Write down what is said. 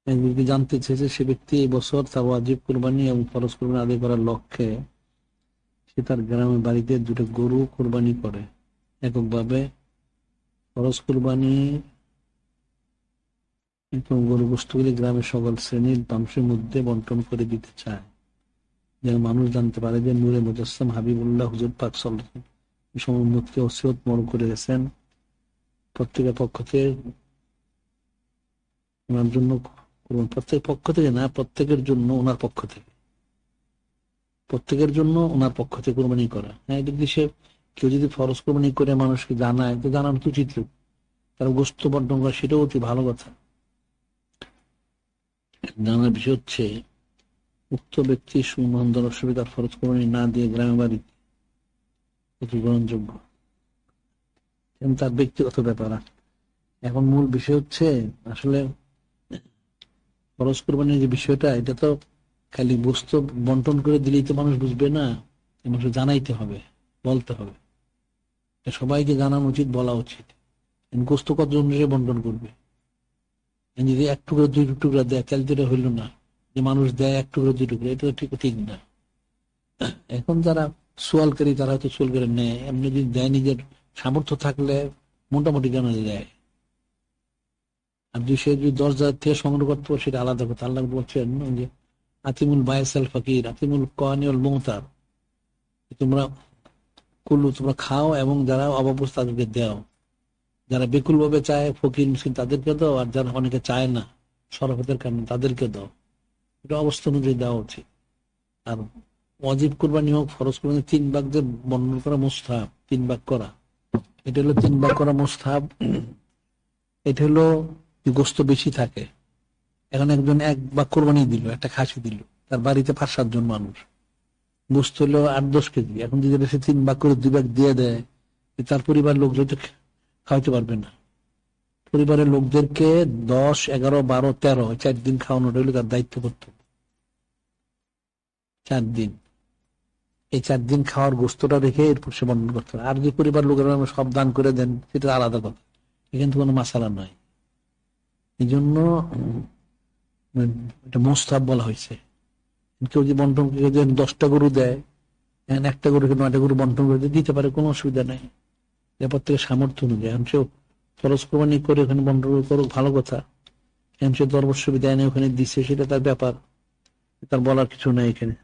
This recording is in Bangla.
এক ব্যক্তি জানতে চেয়েছে সে ব্যক্তি এই বছর তার ওয়াজিব কুরবানি এবং ফরজ কুরবানি আদায় করার লক্ষ্যে সে তার গ্রামের বাড়িতে দুটো গরু কুরবানি করে এককভাবে। ফরজ কুরবানি এবং গরু গোশতগুলি গ্রামের সকল শ্রেণীর মানুষের মধ্যে বন্টন করে দিতে চায়, যেন মানুষ জানতে পারে যে নূরে মুজাসসাম হাবিবুল্লাহ হুজুর পাক সাল্লাল্লাহু আলাইহি ওয়াসাল্লাম সম্মুখকে ওসিয়ত মনে করে গেছেন প্রত্যেকের পক্ষ থেকে ওনার জন্য, প্রত্যেক পক্ষ থেকে না, প্রত্যেকের জন্য ওনার পক্ষ থেকে, প্রত্যেকের জন্য ওনার পক্ষ থেকে কোরবানি করা। হ্যাঁ, এটা যদি সে কেউ যদি ফরজ কোরবানি করে মানুষকে জানায় তো জানানো তো উচিত, তারা গোশত বন্টন করা সেটাও অতি ভালো কথা। জানার বিষয় হচ্ছে উক্ত ব্যক্তি সুমহান অসুবিধার ফরজ কোরবানি না দিয়ে গ্রামের বাড়িতে অতি গ্রহণযোগ্য, তার ব্যক্তিগত ব্যাপার। এখন মূল বিষয় হচ্ছে আসলে ফরজ কোরবানির যে বিষয়টা, এটা তো খালি বস্তু বন্টন করে দিলেই তো মানুষ বুঝবে না, মানুষকে জানাইতে হবে, বলতে হবে, সবাইকে জানানো উচিত, বলা উচিত। গোস্ত কতজন সে বন্টন করবে? যদি এক টুকরো দুই টুকরা দেয় তাহলে তো এটা হইল না, যে মানুষ দেয় এক টুকরো দুই টুকরো, এটা তো ঠিক না। এখন যারা সোয়ালকারী তারা হয়তো সোয়াল করে নেয়, এমনি যদি দেয় নিজের সামর্থ্য থাকলে মোটামুটি জানা যায়। আর যদি সে যদি 10,000 থেকে সংগ্রহ করতে পারে সেটা আলাদা কথা। আল্লাহ বলছেন যে আতিমুল বায়সাল ফকির আতিমুল কানিউল মুহতার, তোমরা কুল্লু তোমরা খাও এবং যারা অবস্থা তাদেরকে দাও, যারা বেকুল ভাবে চায় ফকির মিসকিন তাদেরকে দাও, আর যারা অনেকে চায় না শরাফতের কারণে তাদেরকে দাও। এটা অবস্থা অনুযায়ী দেওয়া উচিত। আর ওয়াজিব কুরবানি হোক ফরজ কুরবানি 3 ভাগ যে বর্ণনা করা মুস্তাহাব, 3 ভাগ করা, এটা হলো 3 ভাগ করা মুস্তাহাব। এটা হলো গোস্ত বেশি থাকে। এখন একজন 1 ভাগ কোরবানি দিল, একটা খাসি দিল, তার বাড়িতে 5-7 জন মানুষ, গোস্ত হলো 8-10 কেজি। এখন যদি সে 3 ভাগ করে 2 ভাগ দিয়ে দেয়, তার পরিবার লোক যদি খাওয়াতে পারবে না। পরিবারের লোকদেরকে 10, 11, 12, 13 4 দিন খাওয়ানোটা হলো তার দায়িত্ব করতে হবে। 4 দিন, এই 4 দিন খাওয়ার গোস্তটা রেখে এরপর সে বন্ধন করতে হবে। আর যে পরিবার লোকেরা সব দান করে দেন সেটা আলাদা কথা, এখানে তো কোনো মাসালা নয়। এই জন্য এটা মোস্তাহাব বলা হয়েছে। কেউ যদি বন্টন করে 10টা গরু দেয়, একটা গরুকে 9টা গরু বন্টন করে দিতে পারে, কোনো অসুবিধা নেই। এরপর থেকে সামর্থ্য অনুযায়ী এখন সেও ফরজ কোরবানি করে ওখানে বন্টন করুক, ভালো কথা। এখন সে দরবার সুবিধা এনে ওখানে দিচ্ছে, সেটা তার ব্যাপার, তার বলার কিছু নেই এখানে।